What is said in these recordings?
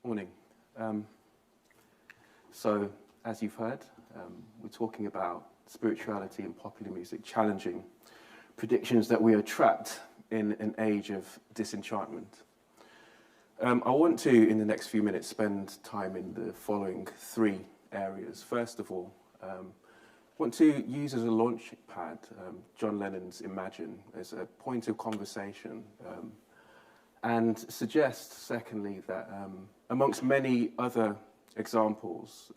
Morning. So, as you've heard, we're talking about spirituality and popular music, challenging predictions that we are trapped in an age of disenchantment. I want to, in the next few minutes, spend time in the following three areas. First of all, I want to use as a launch pad John Lennon's Imagine as a point of conversation, and suggest, secondly, that amongst many other examples,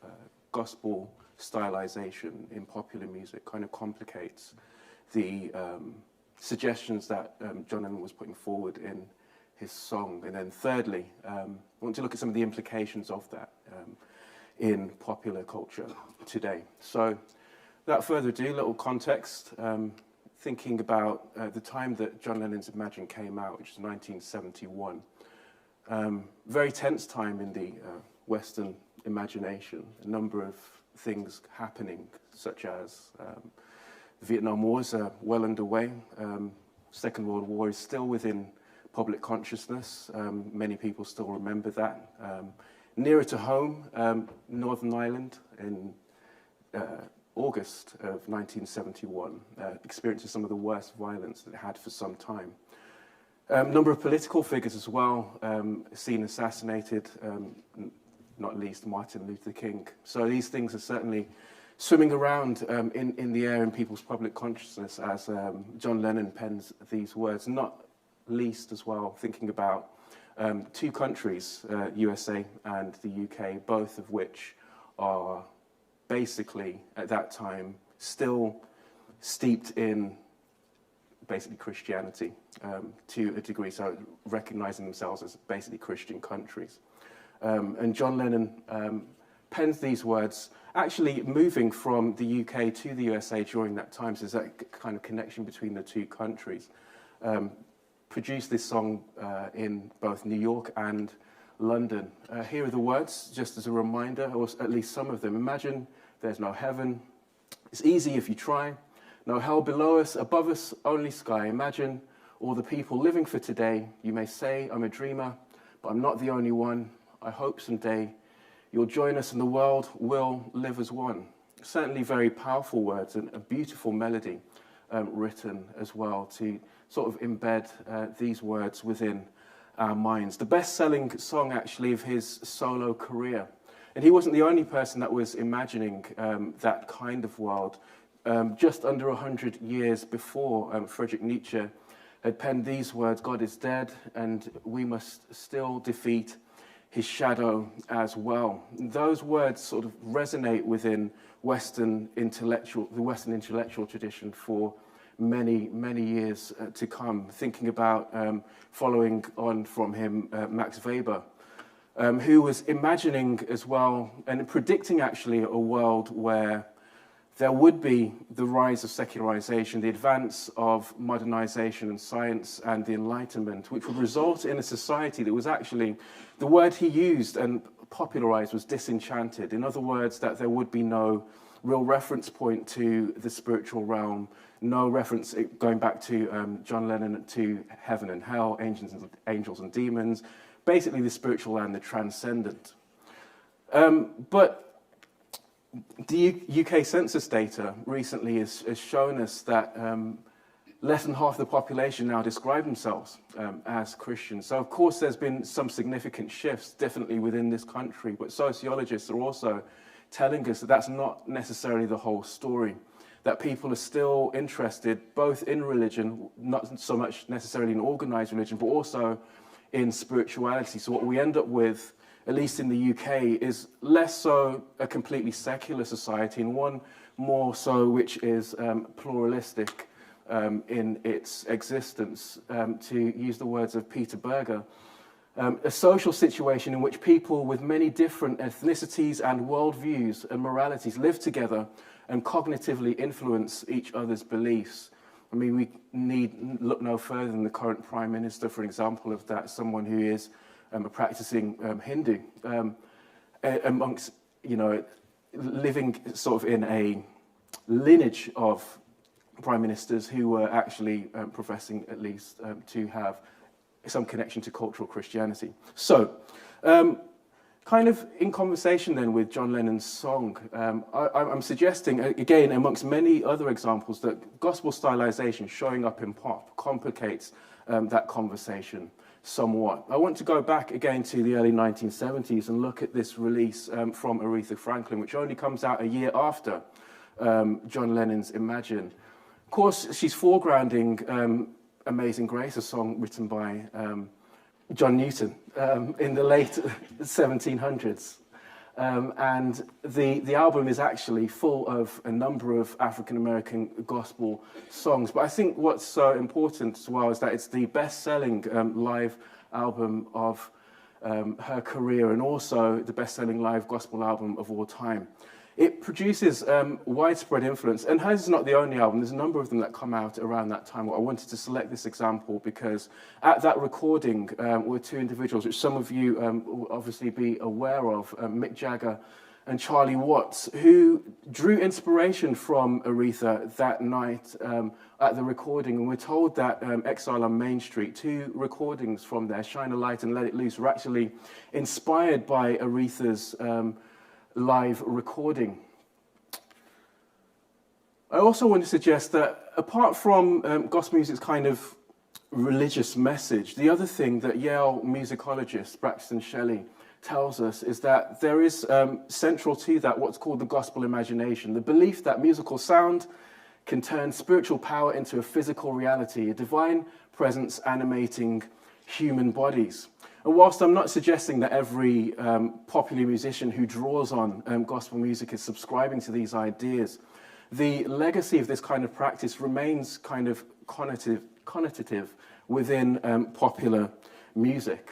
gospel stylization in popular music kind of complicates the suggestions that John Lennon was putting forward in his song. And then thirdly, I want to look at some of the implications of that in popular culture today. So without further ado, a little context, thinking about the time that John Lennon's Imagine came out, which is 1971. Very tense time in the Western imagination, a number of things happening, such as the Vietnam Wars are well underway. Second World War is still within public consciousness. Many people still remember that. Nearer to home, Northern Ireland in August of 1971 experiences some of the worst violence that it had for some time. A number of political figures as well seen assassinated, not least Martin Luther King. So these things are certainly swimming around in the air in people's public consciousness as John Lennon pens these words, not least as well thinking about two countries, USA and the UK, both of which are basically at that time still steeped in basically Christianity to a degree, so recognizing themselves as basically Christian countries. And John Lennon pens these words, actually moving from the UK to the USA during that time, so there's that kind of connection between the two countries. Produced this song in both New York and London. Here are the words, just as a reminder, or at least some of them. Imagine there's no heaven. It's easy if you try. No hell below us, above us, only sky. Imagine all the people living for today. You may say I'm a dreamer, but I'm not the only one. I hope someday you'll join us and the world will live as one. Certainly very powerful words and a beautiful melody written as well to sort of embed these words within our minds. The best-selling song, actually, of his solo career. And he wasn't the only person that was imagining that kind of world. Just under 100 years before, Friedrich Nietzsche had penned these words, "God is dead, and we must still defeat his shadow as well." Those words sort of resonate within the Western intellectual tradition for many, many years to come. Thinking about, following on from him, Max Weber, who was imagining as well and predicting actually a world where there would be the rise of secularization, the advance of modernization and science and the Enlightenment, which would result in a society that was actually, the word he used and popularized was disenchanted. In other words, that there would be no real reference point to the spiritual realm, no reference going back to John Lennon to heaven and hell, angels and demons, basically the spiritual and the transcendent. But the UK census data recently has shown us that less than half the population now describe themselves as Christians. So of course there's been some significant shifts definitely within this country, but sociologists are also telling us that that's not necessarily the whole story, that people are still interested both in religion, not so much necessarily in organized religion, but also in spirituality. So what we end up with, at least in the UK, is less so a completely secular society and one more so which is pluralistic in its existence. To use the words of Peter Berger, a social situation in which people with many different ethnicities and worldviews and moralities live together and cognitively influence each other's beliefs. I mean, we need look no further than the current Prime Minister, for example, of that, someone who is a practicing Hindu, amongst, living sort of in a lineage of Prime Ministers who were actually professing at least to have some connection to cultural Christianity. So, Kind of in conversation then with John Lennon's song, I'm suggesting, again, amongst many other examples, that gospel stylization showing up in pop complicates that conversation somewhat. I want to go back again to the early 1970s and look at this release from Aretha Franklin, which only comes out a year after John Lennon's Imagine. Of course, she's foregrounding Amazing Grace, a song written by John Newton in the late 1700s. And the album is actually full of a number of African-American gospel songs. But I think what's so important as well is that it's the best-selling live album of her career, and also the best-selling live gospel album of all time. It produces widespread influence, and hers is not the only album. There's a number of them that come out around that time. I wanted to select this example because at that recording were two individuals, which some of you will obviously be aware of, Mick Jagger and Charlie Watts, who drew inspiration from Aretha that night at the recording. And we're told that Exile on Main Street, two recordings from there, Shine a Light and Let It Loose, were actually inspired by Aretha's live recording. I also want to suggest that apart from gospel music's kind of religious message, the other thing that Yale musicologist Braxton Shelley tells us is that there is central to that what's called the gospel imagination, the belief that musical sound can turn spiritual power into a physical reality, a divine presence animating human bodies. And whilst I'm not suggesting that every popular musician who draws on gospel music is subscribing to these ideas, the legacy of this kind of practice remains kind of connotative within popular music.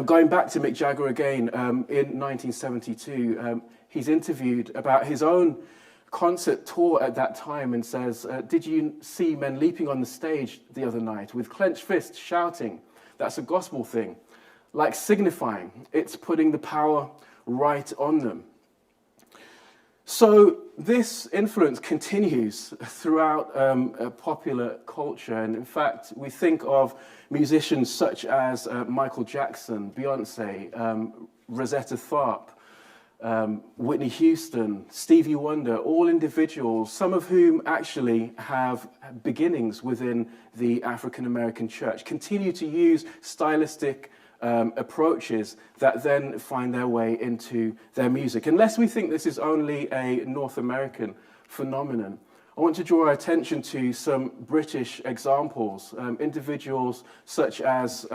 Going back to Mick Jagger again, in 1972, he's interviewed about his own concert tour at that time and says, "Did you see men leaping on the stage the other night with clenched fists shouting? That's a gospel thing, like signifying. It's putting the power right on them." So this influence continues throughout popular culture. And in fact, we think of musicians such as Michael Jackson, Beyoncé, Rosetta Tharpe, Whitney Houston, Stevie Wonder, all individuals, some of whom actually have beginnings within the African-American church, continue to use stylistic approaches that then find their way into their music. Unless we think this is only a North American phenomenon, I want to draw our attention to some British examples, individuals such as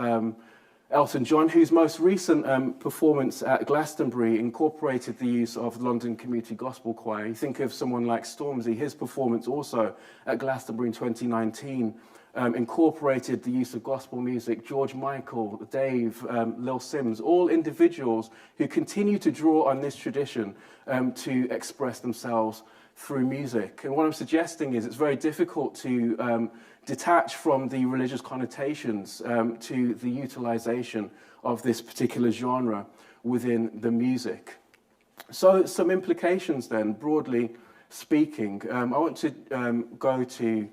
Elton John, whose most recent performance at Glastonbury incorporated the use of the London Community Gospel Choir. You think of someone like Stormzy, his performance also at Glastonbury in 2019 incorporated the use of gospel music. George Michael, Dave, Lil Sims, all individuals who continue to draw on this tradition to express themselves through music. And what I'm suggesting is it's very difficult to detach from the religious connotations to the utilization of this particular genre within the music. So some implications then, broadly speaking. I want to go to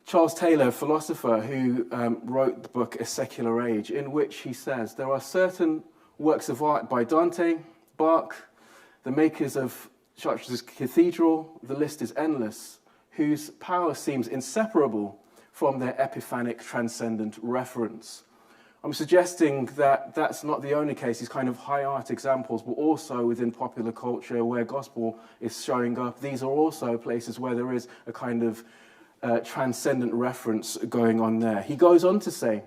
Charles Taylor, a philosopher who wrote the book A Secular Age, in which he says, there are certain works of art by Dante, Bach, the makers of Chartres Cathedral, the list is endless, whose power seems inseparable from their epiphanic transcendent reference. I'm suggesting that that's not the only case, these kind of high art examples, but also within popular culture where gospel is showing up. These are also places where there is a kind of transcendent reference going on there. He goes on to say,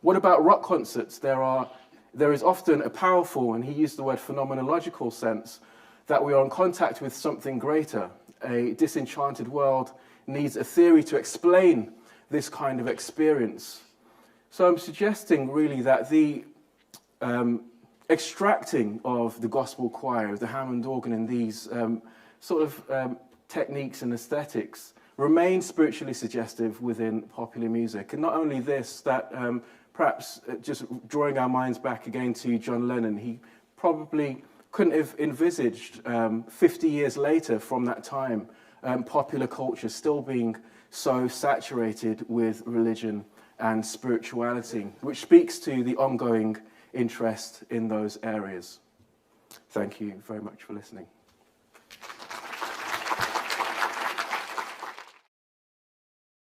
what about rock concerts? There is often a powerful, and he used the word phenomenological sense, that we are in contact with something greater. A disenchanted world needs a theory to explain this kind of experience. So I'm suggesting really that the extracting of the gospel choir, the Hammond organ, and these sort of techniques and aesthetics remain spiritually suggestive within popular music. And not only this, that perhaps just drawing our minds back again to John Lennon, he probably couldn't have envisaged 50 years later from that time popular culture still being so saturated with religion and spirituality, which speaks to the ongoing interest in those areas. Thank you very much for listening.